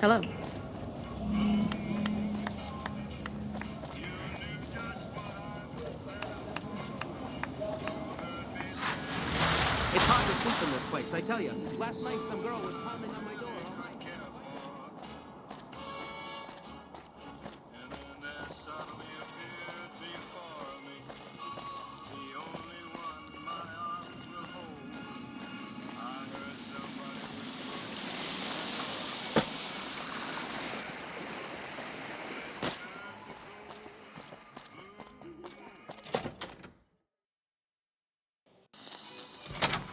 Hello. It's hard to sleep in this place, I tell you. Last night, some girl was pounding on my door all night. And then there suddenly appeared before me the only one my arms will hold. I heard somebody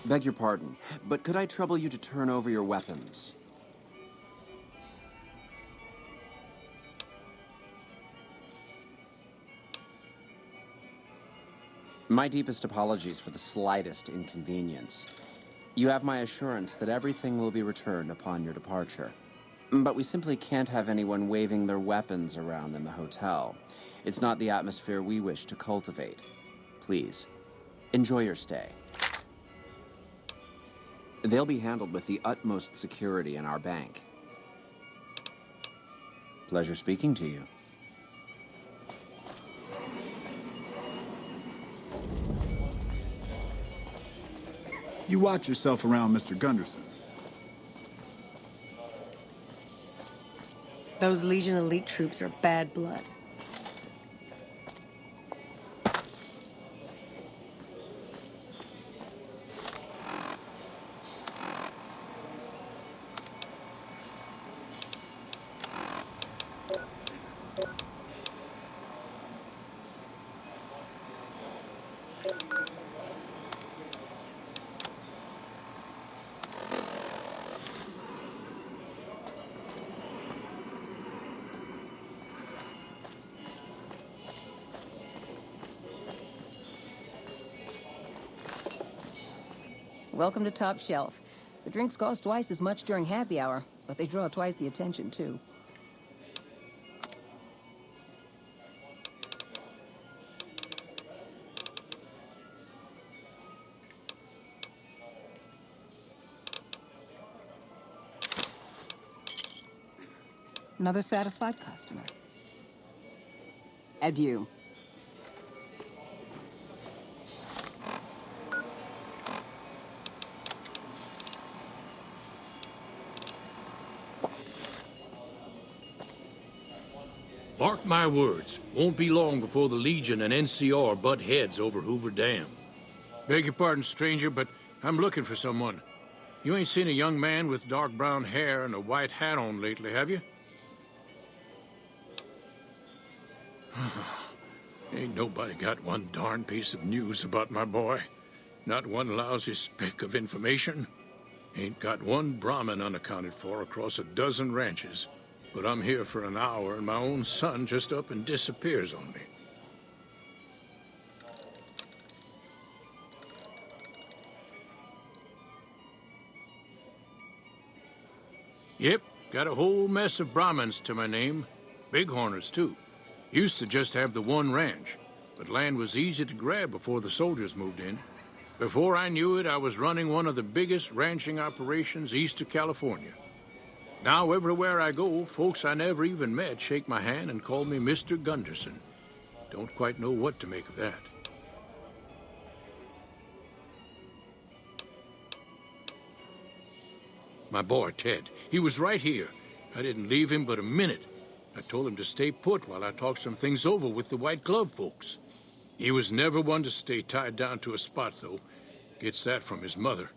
Beg your pardon, but could I trouble you to turn over your weapons? My deepest apologies for the slightest inconvenience. You have my assurance that everything will be returned upon your departure. But we simply can't have anyone waving their weapons around in the hotel. It's not the atmosphere we wish to cultivate. Please, enjoy your stay. They'll be handled with the utmost security in our bank. Pleasure speaking to you. You watch yourself around Mr. Gunderson. Those Legion elite troops are bad blood. Welcome to Top Shelf. The drinks cost twice as much during happy hour, but they draw twice the attention, too. Another satisfied customer. Adieu. Mark my words, won't be long before the Legion and NCR butt heads over Hoover Dam. Beg your pardon, stranger, but I'm looking for someone. You ain't seen a young man with dark brown hair and a white hat on lately, have you? Ain't nobody got one darn piece of news about my boy. Not one lousy speck of information. Ain't got one Brahmin unaccounted for across a dozen ranches. But I'm here for an hour, and my own son just up and disappears on me. Yep, got a whole mess of Brahmins to my name. Bighorners, too. Used to just have the one ranch, but land was easy to grab before the soldiers moved in. Before I knew it, I was running one of the biggest ranching operations east of California. Now, everywhere I go, folks I never even met shake my hand and call me Mr. Gunderson. Don't quite know what to make of that. My boy, Ted, he was right here. I didn't leave him but a minute. I told him to stay put while I talked some things over with the White Glove folks. He was never one to stay tied down to a spot, though. Gets that from his mother.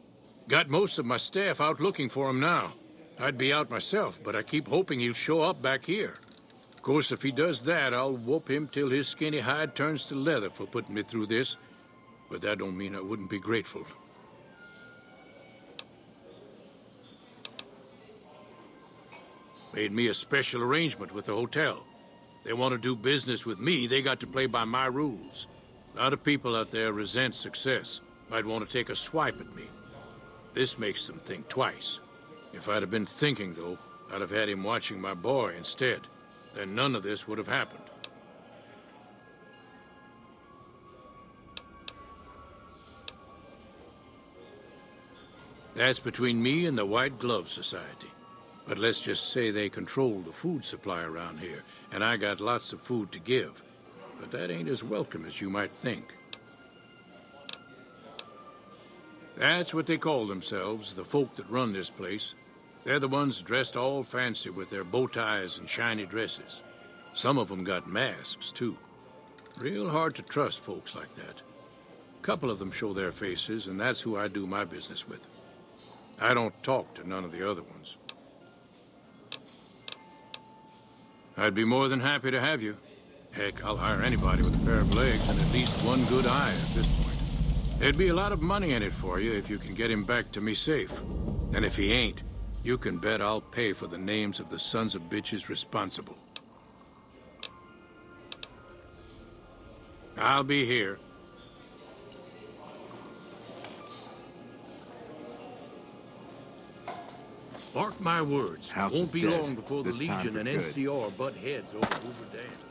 Got most of my staff out looking for him now. I'd be out myself, but I keep hoping he'll show up back here. Of Of course, if he does that, I'll whoop him till his skinny hide turns to leather for putting me through this. But that don't mean I wouldn't be grateful. Made me a special arrangement with the hotel. They want to do business with me, they got to play by my rules. A lot of people out there resent success. Might want to take a swipe at me. This makes them think twice. If I'd have been thinking, though, I'd have had him watching my boy instead. Then none of this would have happened. That's between me and the White Glove Society. But let's just say they control the food supply around here, and I got lots of food to give. But that ain't as welcome as you might think. That's what they call themselves, the folk that run this place. They're the ones dressed all fancy with their bow ties and shiny dresses. Some of them got masks, too. Real hard to trust folks like that. A couple of them show their faces, and that's who I do my business with. I don't talk to none of the other ones. I'd be more than happy to have you. Heck, I'll hire anybody with a pair of legs and at least one good eye at this point. There'd be a lot of money in it for you if you can get him back to me safe. And if he ain't, you can bet I'll pay for the names of the sons of bitches responsible. I'll be here. Mark my words, House won't is be dead. long before the This time Legion for and good. NCR butt heads over Hoover Dam.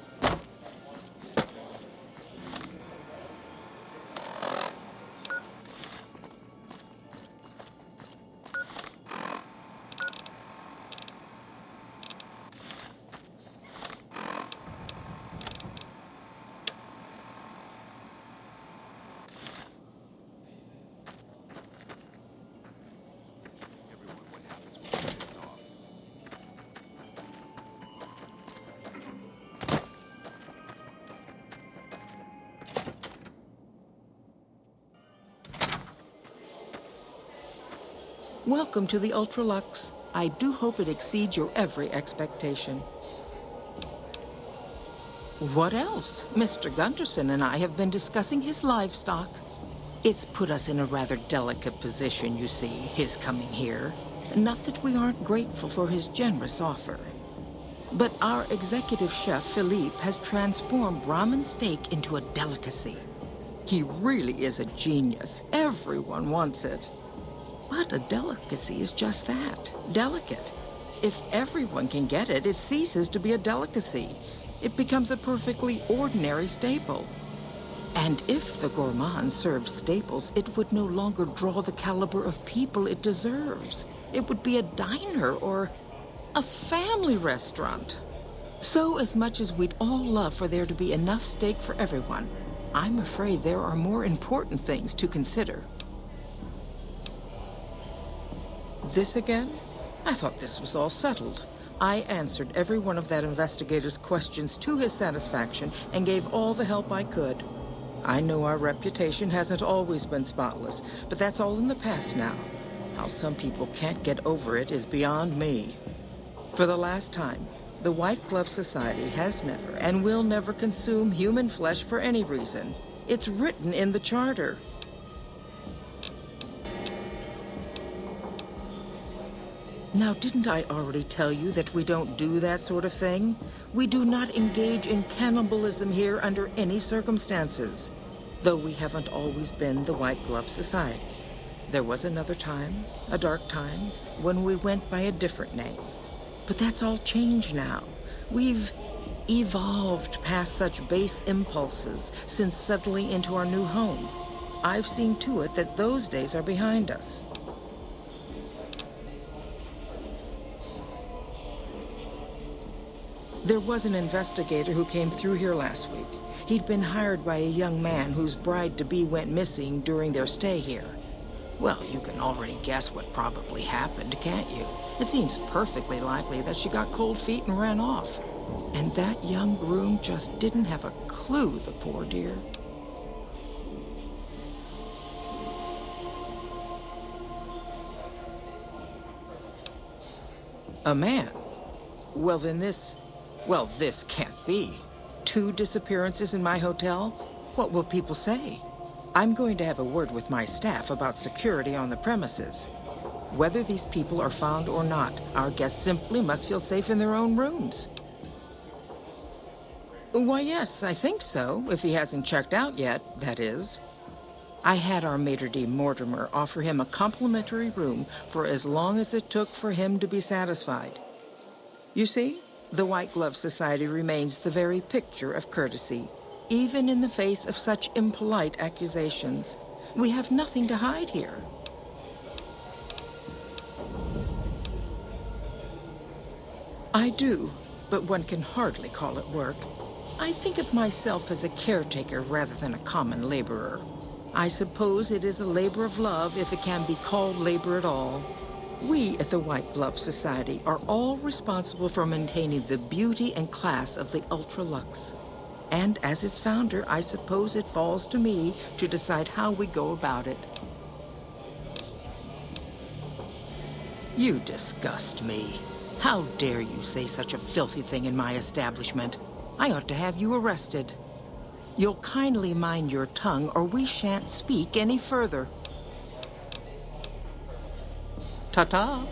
Welcome to the Ultralux. I do hope it exceeds your every expectation. What else? Mr. Gunderson and I have been discussing his livestock. It's put us in a rather delicate position, you see, his coming here. Not that we aren't grateful for his generous offer. But our executive chef, Philippe, has transformed Brahmin steak into a delicacy. He really is a genius. Everyone wants it. But a delicacy is just that, delicate. If everyone can get it, it ceases to be a delicacy. It becomes a perfectly ordinary staple. And if the gourmand served staples, it would no longer draw the caliber of people it deserves. It would be a diner or a family restaurant. So as much as we'd all love for there to be enough steak for everyone, I'm afraid there are more important things to consider. This again? I thought this was all settled. I answered every one of that investigator's questions to his satisfaction and gave all the help I could. I know our reputation hasn't always been spotless, but that's all in the past now. How some people can't get over it is beyond me. For the last time, the White Glove Society has never and will never consume human flesh for any reason. It's written in the charter. Now, didn't I already tell you that we don't do that sort of thing? We do not engage in cannibalism here under any circumstances. Though we haven't always been the White Glove Society. There was another time, a dark time, when we went by a different name. But that's all changed now. We've evolved past such base impulses since settling into our new home. I've seen to it that those days are behind us. There was an investigator who came through here last week. He'd been hired by a young man whose bride-to-be went missing during their stay here. Well, you can already guess what probably happened, can't you? It seems perfectly likely that she got cold feet and ran off. And that young groom just didn't have a clue, the poor dear. A man? Well, then this Well, this can't be. 2 disappearances in my hotel? What will people say? I'm going to have a word with my staff about security on the premises. Whether these people are found or not, our guests simply must feel safe in their own rooms. Why, yes, I think so, if he hasn't checked out yet, that is. I had our maitre d' Mortimer offer him a complimentary room for as long as it took for him to be satisfied. You see, the White Glove Society remains the very picture of courtesy, even in the face of such impolite accusations. We have nothing to hide here. I do, but one can hardly call it work. I think of myself as a caretaker rather than a common laborer. I suppose it is a labor of love if it can be called labor at all. We at the White Glove Society are all responsible for maintaining the beauty and class of the Ultra-Luxe. And as its founder, I suppose it falls to me to decide how we go about it. You disgust me. How dare you say such a filthy thing in my establishment? I ought to have you arrested. You'll kindly mind your tongue, or we shan't speak any further. Ta-ta.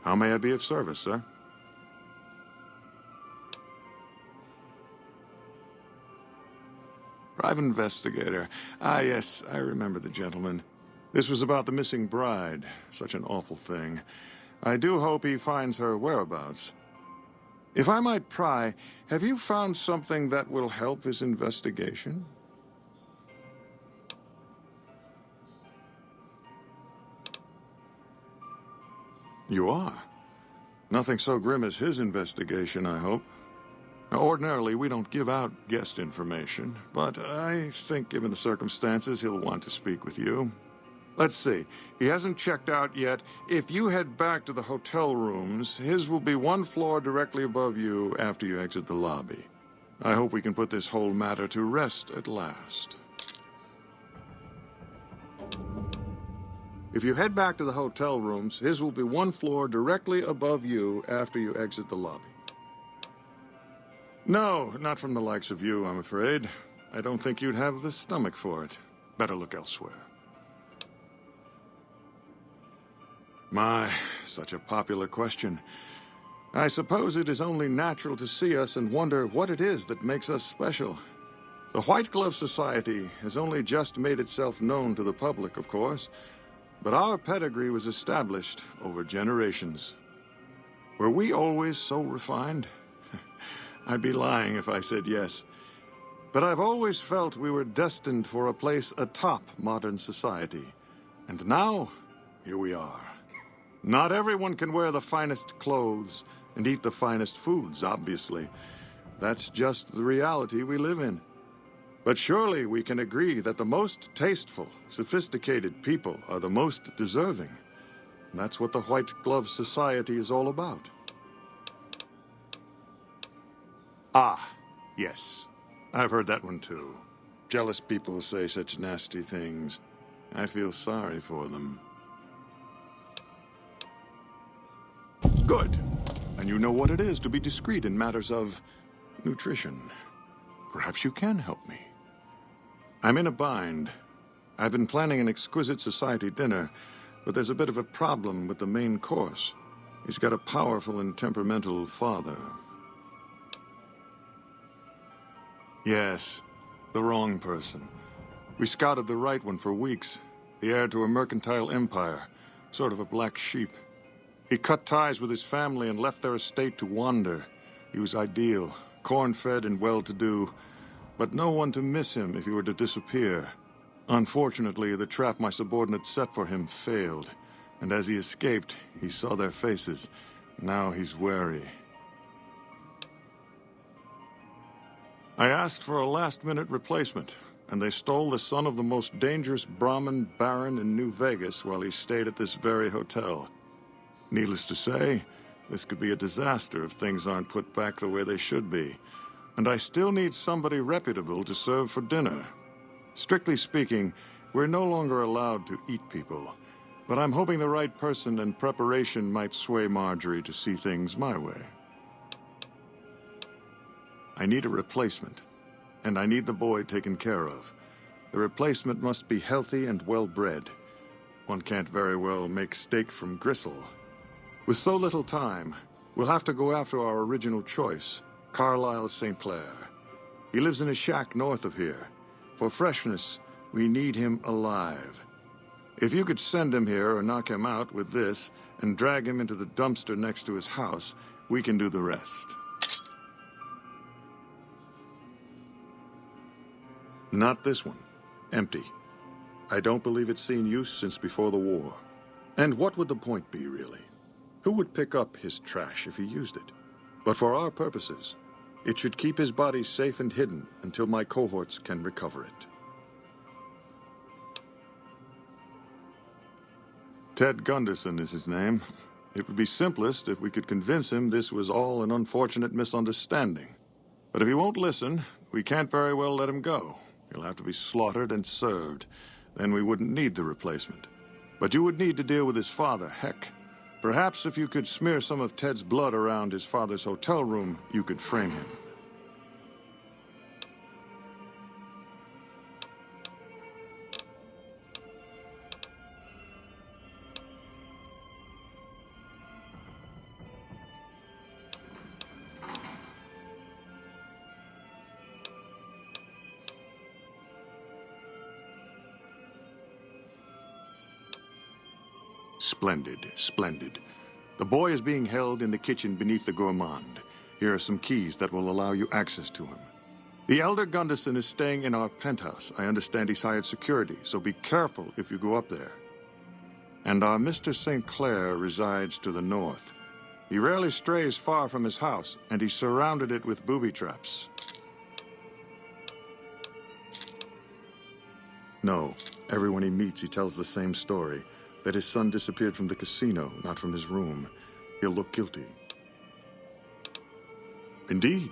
How may I be of service, sir? Private investigator. Ah, yes, I remember the gentleman. This was about the missing bride. Such an awful thing. I do hope he finds her whereabouts. If I might pry, have you found something that will help his investigation? You are? Nothing so grim as his investigation, I hope. Now, ordinarily, we don't give out guest information, but I think given the circumstances, he'll want to speak with you. Let's see. He hasn't checked out yet. If you head back to the hotel rooms, his will be 1 floor directly above you after you exit the lobby. I hope we can put this whole matter to rest at last. If you head back to the hotel rooms, his will be 1 floor directly above you after you exit the lobby. No, not from the likes of you, I'm afraid. I don't think you'd have the stomach for it. Better look elsewhere. My, such a popular question. I suppose it is only natural to see us and wonder what it is that makes us special. The White Glove Society has only just made itself known to the public, of course, but our pedigree was established over generations. Were we always so refined? I'd be lying if I said yes. But I've always felt we were destined for a place atop modern society. And now, here we are. Not everyone can wear the finest clothes and eat the finest foods, obviously. That's just the reality we live in. But surely we can agree that the most tasteful, sophisticated people are the most deserving. And that's what the White Glove Society is all about. Ah, yes. I've heard that one too. Jealous people say such nasty things. I feel sorry for them. Good. And you know what it is to be discreet in matters of nutrition. Perhaps you can help me. I'm in a bind. I've been planning an exquisite society dinner, but there's a bit of a problem with the main course. He's got a powerful and temperamental father. Yes, the wrong person. We scouted the right one for weeks. The heir to a mercantile empire, sort of a black sheep. He cut ties with his family and left their estate to wander. He was ideal, corn-fed and well-to-do, but no one to miss him if he were to disappear. Unfortunately, the trap my subordinates set for him failed, and as he escaped, he saw their faces. Now he's wary. I asked for a last-minute replacement, and they stole the son of the most dangerous Brahmin baron in New Vegas while he stayed at this very hotel. Needless to say, this could be a disaster if things aren't put back the way they should be. And I still need somebody reputable to serve for dinner. Strictly speaking, we're no longer allowed to eat people. But I'm hoping the right person and preparation might sway Marjorie to see things my way. I need a replacement, and I need the boy taken care of. The replacement must be healthy and well-bred. One can't very well make steak from gristle. With so little time, we'll have to go after our original choice, Carlisle St. Clair. He lives in a shack north of here. For freshness, we need him alive. If you could send him here or knock him out with this and drag him into the dumpster next to his house, we can do the rest. Not this one. Empty. I don't believe it's seen use since before the war. And what would the point be, really? Who would pick up his trash if he used it? But for our purposes, it should keep his body safe and hidden until my cohorts can recover it. Ted Gunderson is his name. It would be simplest if we could convince him this was all an unfortunate misunderstanding. But if he won't listen, we can't very well let him go. He'll have to be slaughtered and served. Then we wouldn't need the replacement. But you would need to deal with his father, Heck. Perhaps if you could smear some of Ted's blood around his father's hotel room, you could frame him. Splendid, splendid. The boy is being held in the kitchen beneath the gourmand. Here are some keys that will allow you access to him. The Elder Gunderson is staying in our penthouse. I understand he's hired security, so be careful if you go up there. And our Mr. St. Clair resides to the north. He rarely strays far from his house, and he surrounded it with booby traps. No, everyone he meets, he tells the same story. That his son disappeared from the casino, not from his room. He'll look guilty. Indeed.